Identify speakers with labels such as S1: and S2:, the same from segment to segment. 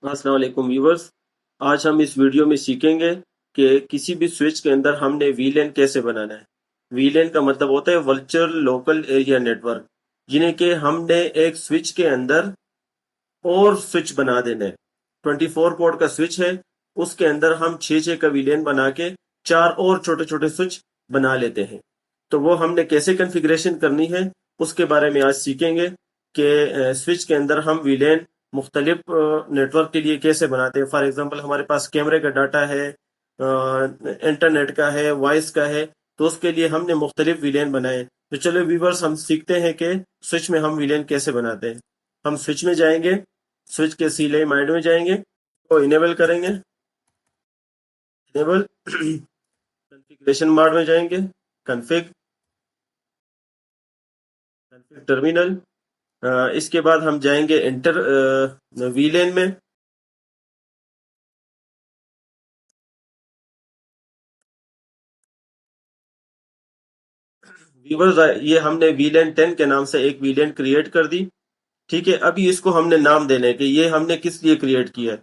S1: अस्सलाम वालेकुम व्यूवर्स। आज हम इस वीडियो में सीखेंगे कि किसी भी स्विच के अंदर हमने वीलैन कैसे बनाना है। वीलैन का मतलब होता है वर्चुअल लोकल एरिया नेटवर्क, जिन्हें कि हमने एक स्विच के अंदर और स्विच बना देना है। 24 पोर्ट का स्विच है, उसके अंदर हम 6 का वीलैन बना के 4 और छोटे छोटे स्विच बना लेते हैं। तो वो हमने कैसे कॉन्फ़िगरेशन करनी है उसके बारे में आज सीखेंगे कि स्विच के अंदर हम वीलैन मुख्तलिफ नेटवर्क के लिए कैसे बनाते हैं। फॉर एग्जांपल हमारे पास कैमरे का डाटा है, इंटरनेट का है, वॉइस का है, तो उसके लिए हमने मुख्तलिफ वीलैन बनाए। तो चलो व्यूवर्स, हम सीखते हैं कि स्विच में हम वीलैन कैसे बनाते हैं। हम स्विच में जाएंगे, स्विच के सीले माइंड में जाएंगे, तो इनेबल करेंगे, इनेबल कॉन्फ़िगरेशन मोड में जाएंगे, कॉन्फ़िग, कॉन्फ़िग टर्मिनल। इसके बाद हम जाएंगे इंटर वीलेन में। व्यूवर्स, ये हमने वीलेन 10 के नाम से एक वीलेन क्रिएट कर दी। ठीक है, अभी इसको हमने नाम देने हैं कि ये हमने किस लिए क्रिएट किया है।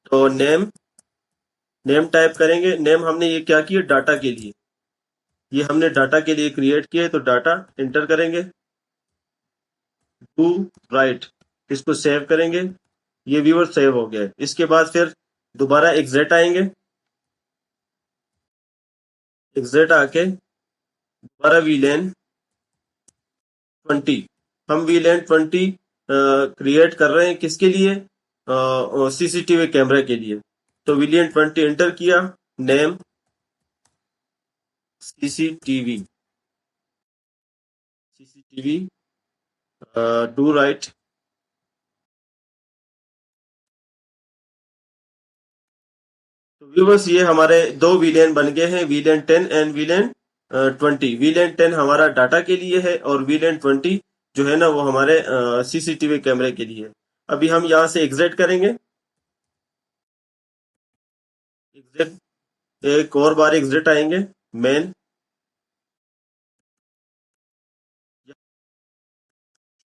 S1: तो नेम, नेम टाइप करेंगे। नेम हमने ये क्या किया, डाटा के लिए, ये हमने डाटा के लिए क्रिएट किया है, तो डाटा इंटर करेंगे, टू राइट, इसको सेव करेंगे। ये व्यूवर सेव हो गया है। इसके बाद फिर दोबारा एग्जिट आएंगे, एग्जिट आके दोबारा वीलेन 20, हम वीलेन 20 क्रिएट कर रहे हैं, किसके लिए, सीसीटीवी कैमरा के लिए। तो वीलेन 20 एंटर किया, name CCTV, CCTV do right. तो व्यूवर्स, ये हमारे दो विलेन बन गए हैं, विलेन 10 एंड विलेन 20। विलेन 10 हमारा डाटा के लिए है और विलेन 20 जो है ना वो हमारे सीसीटीवी कैमरे के लिए है। अभी हम यहाँ से एग्जिट करेंगे, एग्जिट, एक और बार एग्जिट आएंगे, मेन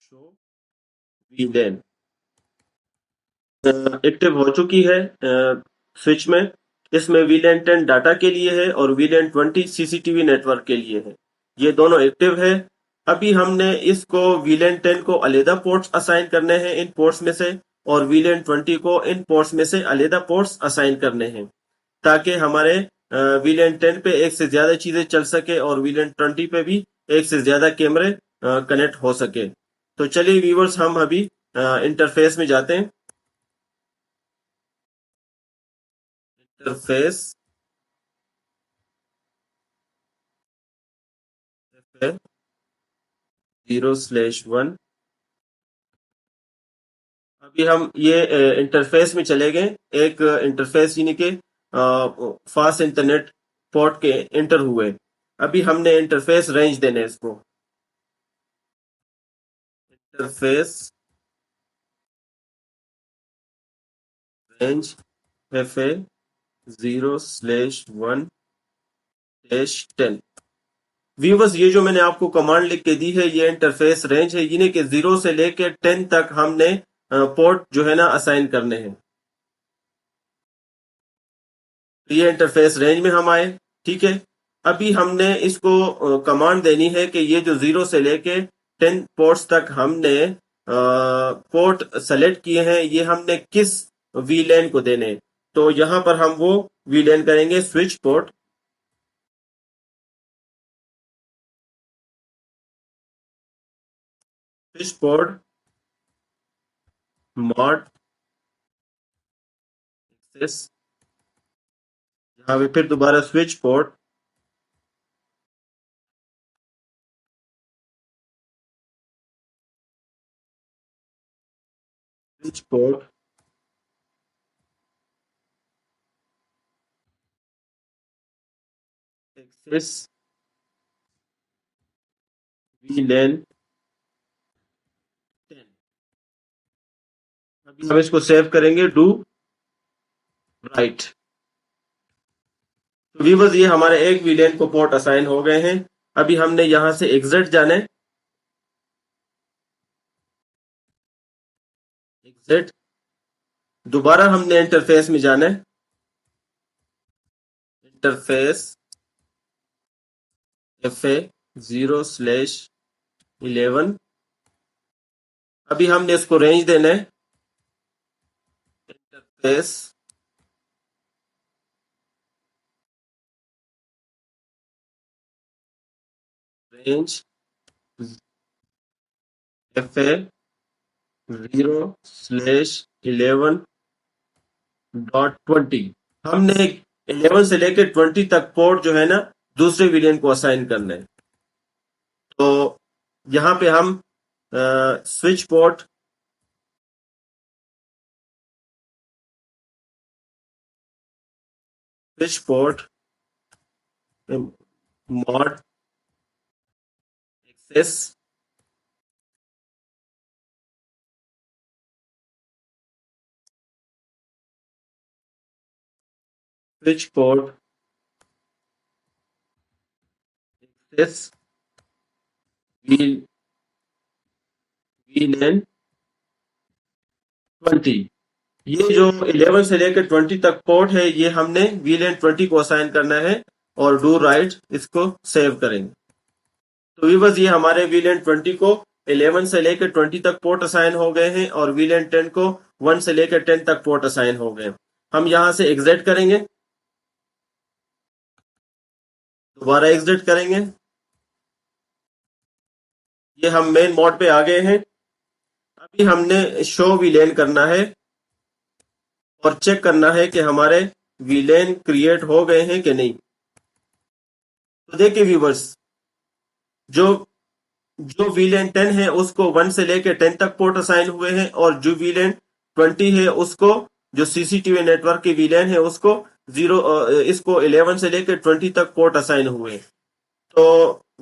S1: शो विलेन एक्टिव हो चुकी है स्विच में। इसमें वीलेन 10 डाटा के लिए है और वीलेन 20 सीसीटीवी नेटवर्क के लिए है। ये दोनों एक्टिव है। अभी हमने इसको वीलेन 10 को अलहदा पोर्ट्स असाइन करने हैं इन पोर्ट्स में से, और वीलेन 20 को इन पोर्ट्स में से अलहदा पोर्ट्स असाइन करने हैं, ताकि हमारे वीलेन 10 पे एक से ज्यादा चीजें चल सके और वीलेन 20 पे भी एक से ज्यादा कैमरे कनेक्ट हो सके। तो चलिए व्यूवर्स, हम अभी इंटरफेस में जाते हैं। इंटरफेस 0/1। अभी हम ये इंटरफेस में चले गए, एक इंटरफेस यानी कि फास्ट इंटरनेट पोर्ट के इंटर हुए। अभी हमने इंटरफेस रेंज देना है इसको, इंटरफेस रेंज FA 0/1-10। व्यूवर्स, ये जो मैंने आपको कमांड लिख के दी है, ये इंटरफेस रेंज है, यानी कि 0 से लेके 10 तक हमने पोर्ट जो है ना असाइन करने हैं। तो ये इंटरफेस रेंज में हम आए। ठीक है, अभी हमने इसको कमांड देनी है कि ये जो 0 से लेके 10 पोर्ट्स तक हमने पोर्ट सेलेक्ट किए हैं, ये हमने किस वीलैन को देने हैं। तो यहां पर हम वो वीलैन करेंगे switch port, switch port mode access, यहाँ पे फिर दोबारा switch port, switch port access VLAN 10। अभी हम इसको सेव करेंगे, डू राइट। तो व्यूवर्स, ये हमारे एक विलेन को पोर्ट असाइन हो गए हैं। अभी हमने यहां से एग्जिट जाना है, एग्जिट, دوبارہ ہم نے انٹرفیس میں جانا ہے، انٹرفیس FA0/11، ابھی ہم نے اس کو رینج دینا ہے، انٹرفیس رینج FA0/11.20، ہم نے 11 سے لے کے 20 تک پورٹ جو ہے نا دوسرے ویلین کو اسائن کرنا ہے۔ تو یہاں پہ ہم switch port mode access switch port access VLAN 20، یہ جو 11 سے لے کے 20 تک پورٹ ہے یہ ہم نے VLAN 20 کو اسائن کرنا ہے اور ڈو رائٹ اس کو سیو کریں گے۔ تو ویورز یہ ہمارے VLAN 20 کو 11 سے لے کے 20 تک پورٹ اسائن ہو گئے ہیں اور VLAN 10 کو 1 سے لے کے 10 تک پورٹ اسائن ہو گئے ہیں۔ ہم یہاں سے ایگزٹ کریں گے، دوبارہ ایگزٹ کریں گے، یہ ہم مین موڈ پہ آ گئے ہیں۔ ابھی ہم نے شو VLAN کرنا ہے اور چیک کرنا ہے کہ ہمارے VLAN کریٹ ہو گئے ہیں کہ نہیں۔ تو دیکھیں ویورز، جو VLAN 10 ہے اس کو 1 سے لے کے 10 تک پورٹ اسائن ہوئے ہیں، اور جو VLAN 20 ہے اس کو، جو CCTV نیٹ ورک کی VLAN ہے اس کو 11 سے لے کے 20 تک پورٹ اسائن ہوئے ہیں۔ تو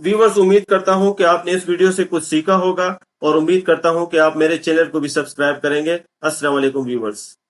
S1: ویورز امید کرتا ہوں کہ آپ نے اس ویڈیو سے کچھ سیکھا ہوگا، اور امید کرتا ہوں کہ آپ میرے چینل کو بھی سبسکرائب کریں گے۔ السلام علیکم ویورز۔